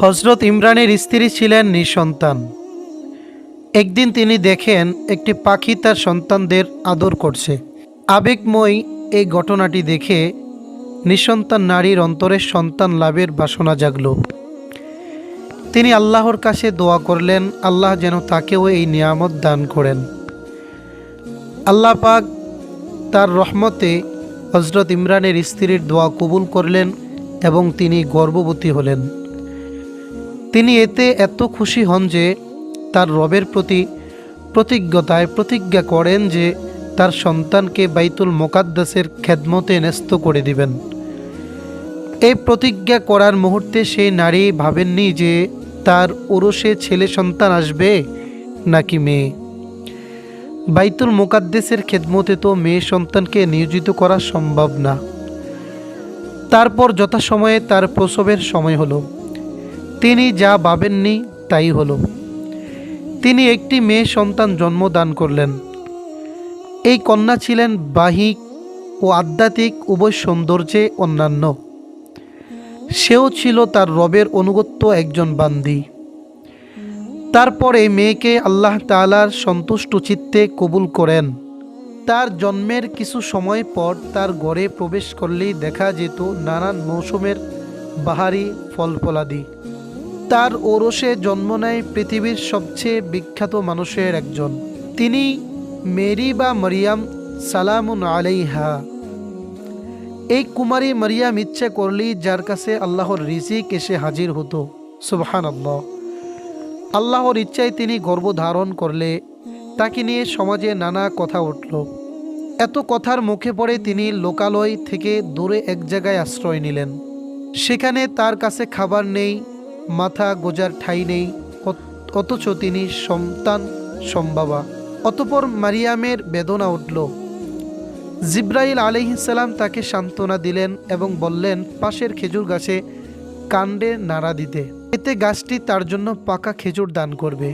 হযরত ইমরানের স্ত্রী ছিলেন নিঃসন্তান। একদিন তিনি দেখেন একটি পাখি তার সন্তানদের আদর করছে। আবেগময় এই ঘটনাটি দেখে নিঃসন্তান নারীর অন্তরে সন্তান লাভের বাসনা জাগল। তিনি আল্লাহর কাছে দোয়া করলেন, আল্লাহ যেন তাকেও এই নিয়ামত দান করেন। আল্লাহ পাক তার রহমতে হযরত ইমরানের স্ত্রীর দোয়া কবুল করলেন এবং তিনি গর্ভবতী হলেন। তিনি এতে এত খুশি হন যে তার রবের প্রতি প্রতিজ্ঞা করেন যে তার সন্তানকে বাইতুল মুকাদ্দাসের খেদমতে ন্যস্ত করে দিবেন। এই প্রতিজ্ঞা করার মুহূর্তে সেই নারী ভাবেননি যে তার ওরসে ছেলে সন্তান আসবে নাকি মেয়ে। বাইতুল মুকাদ্দাসের খেদমতে তো মেয়ে সন্তানকে নিয়োজিত করা সম্ভব না। তারপর যথাসময়ে তার প্রসবের সময় হলো। তিনি যা ভাবেননি তাই হলো। তিনি একটি মেয়ে সন্তান জন্মদান করলেন। এই কন্যা ছিলেন বাহ্যিক ও আধ্যাত্মিক উভয় সৌন্দর্যে অন্যান্য। সেও ছিল তার রবের অনুগত্য একজন বান্দী। তারপরে মেয়েকে আল্লাহ তাআলার সন্তুষ্ট চিত্তে কবুল করেন। তার জন্মের কিছু সময় পর তার ঘরে প্রবেশ করলেই দেখা যেত নানান মৌসুমের বাহারি ফলফলাদি। তার ওরসে জন্ম নেয় পৃথিবীর সবচেয়ে বিখ্যাত মানুষের একজন। তিনি মেরি বা মারিয়াম সালামুন আলাইহা। এই কুমারী মারিয়াম ইচ্ছে করলেই যার কাছে আল্লাহর রিজিক এসে হাজির হতো। সুবহানাল্লাহ। আল্লাহর ইচ্ছায় তিনি গর্ভধারণ করলে তাকে নিয়ে সমাজে নানা কথা উঠল। এত কথার মুখে পড়ে তিনি লোকালয় থেকে দূরে এক জায়গায় আশ্রয় নিলেন। সেখানে তার কাছে খাবার নেই, মাথা গোজার ঠাঁই নেই, অথচ তিনি সন্তান সম্ভাবা। অতঃপর মারিয়ামের বেদনা উঠল। জিব্রাইল আলাইহিস সালাম তাকে সান্ত্বনা দিলেন এবং বললেন পাশের খেজুর গাছে কাণ্ডে নাড়া দিতে, এতে গাছটি তার জন্য পাকা খেজুর দান করবে।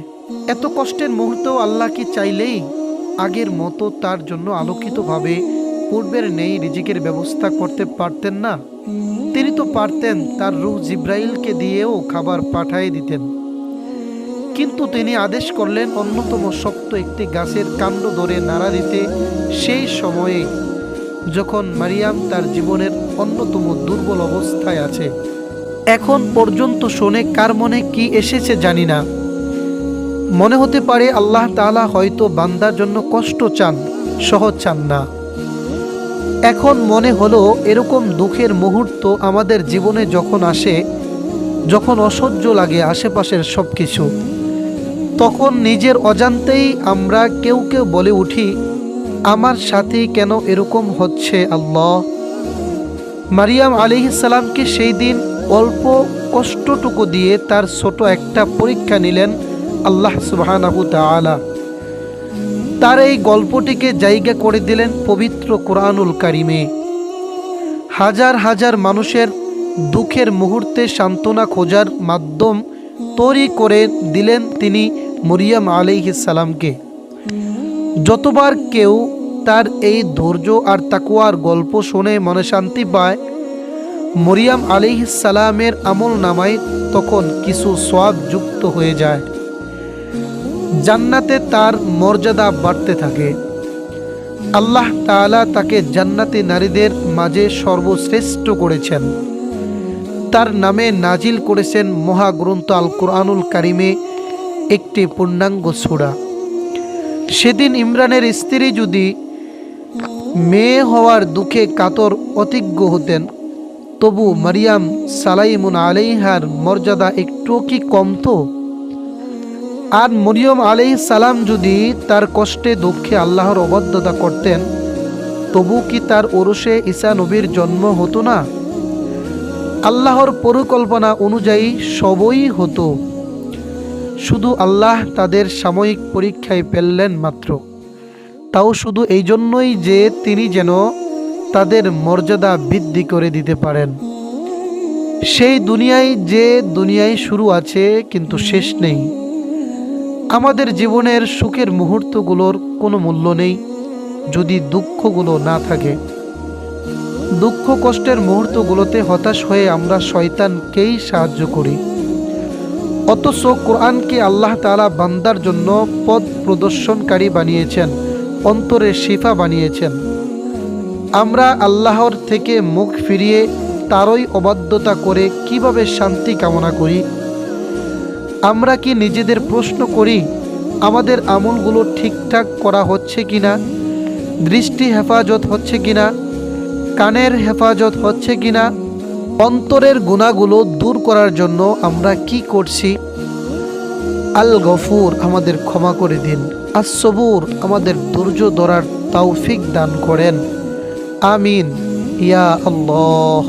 এত কষ্টের মুহূর্তেও আল্লাহ কি চাইলেই আগের মতো তার জন্য আলোকিতভাবে পূর্বের নেই রিজিকের ব্যবস্থা করতে পারতেন না? তিনি তো পারতেন তার রূহ জিব্রাইলকে দিয়েও খাবার পাঠিয়ে দিতেন। কিন্তু তিনি আদেশ করলেন অন্যতম শক্ত একটি গাছের কাণ্ড ধরে নাড়া দিতে, সেই সময়ে যখন মারিয়াম তার জীবনের অন্যতম দুর্বল অবস্থায় আছে। এখন পর্যন্ত শুনে কার মনে কি এসেছে জানি না। মনে হতে পারে আল্লাহ তাআলা হয়তো বান্দার জন্য কষ্ট চান, সহজ চান না। এখন মনে হলো এরকম দুঃখের মুহূর্ত আমাদের জীবনে যখন আসে, যখন অসহ্য লাগে আশেপাশের সব কিছু, তখন নিজের অজান্তেই আমরা কেউ বলে উঠি, আমার সাথে কেন এরকম হচ্ছে আল্লাহ। মারিয়াম আলাইহিস সালামকে সেই দিন অল্প কষ্টটুকু দিয়ে তার ছোট একটা পরীক্ষা নিলেন আল্লাহ সুবহানাহু তাআলা। তার এই গল্পটিকে জায়গা করে দিলেন পবিত্র কোরআনুল কারিমে। হাজার হাজার মানুষের দুঃখের মুহূর্তে সান্ত্বনা খোঁজার মাধ্যম তৈরি করে দিলেন তিনি মরিয়ম আলাইহিস সালামকে। যতবার কেউ তার এই ধৈর্য আর তাকওয়ার গল্প শুনে মনে শান্তি পায়, মরিয়ম আলাইহিস সালামের আমল নামায় তখন কিছু সওয়াব যুক্ত হয়ে যায়। জান্নাতে তার মর্যাদা বাড়তে থাকে। আল্লাহ তাআলা তাকে জান্নাতি নারীদের মাঝে সর্বশ্রেষ্ঠ করেছেন। তার নামে নাজিল করেছেন মহাগ্রন্থ আল কোরআনুল কারিমে একটি পূর্ণাঙ্গ সূরা। সেদিন ইমরানের স্ত্রী যদি মেয়ে হওয়ার দুঃখে কাতর অতিজ্ঞ হতেন, তবু মারিয়াম সালাইমুন আলাইহার মর্যাদা একটু কি কমতো? আর মরিয়ম আলাইহিস সালাম যদি তার কষ্টে দুঃখে আল্লাহর অবাধ্যতা করতেন, তবু কি তার ওরসে ঈসা নবীর জন্ম হতো না? আল্লাহর পরিকল্পনা অনুযায়ী সবই হতো। শুধু আল্লাহ তাদের সাময়িক পরীক্ষায় ফেললেন মাত্র, তাও শুধু এই জন্যই যে তিনি যেন তাদের মর্যাদা বৃদ্ধি করে দিতে পারেন। সেই দুনিয়ায় শুরু আছে কিন্তু শেষ নেই। আমাদের জীবনের সুখের মুহূর্তগুলোর কোনো মূল্য নেই যদি দুঃখগুলো না থাকে। দুঃখ কষ্টের মুহূর্তগুলোতে হতাশ হয়ে আমরা শয়তানকেই সাহায্য করি। অথচ কোরআনকে আল্লাহ তাআলা বান্দার জন্য পথ প্রদর্শনকারী বানিয়েছেন, অন্তরের শিফা বানিয়েছেন। আমরা আল্লাহর থেকে মুখ ফিরিয়ে তারই অবাধ্যতা করে কিভাবে শান্তি কামনা করি? আমরা কি নিজেদের প্রশ্ন করি আমাদের আমলগুলো ঠিকঠাক করা হচ্ছে কিনা, দৃষ্টি হেফাজত হচ্ছে কিনা, কানের হেফাজত হচ্ছে কিনা, অন্তরের গুনাহগুলো দূর করার জন্য আমরা কি করছি? আল গফুর আমাদের ক্ষমা করে দিন, আস সবুর আমাদের ধৈর্য ধরার তৌফিক দান করেন। আমিন ইয়া আল্লাহ।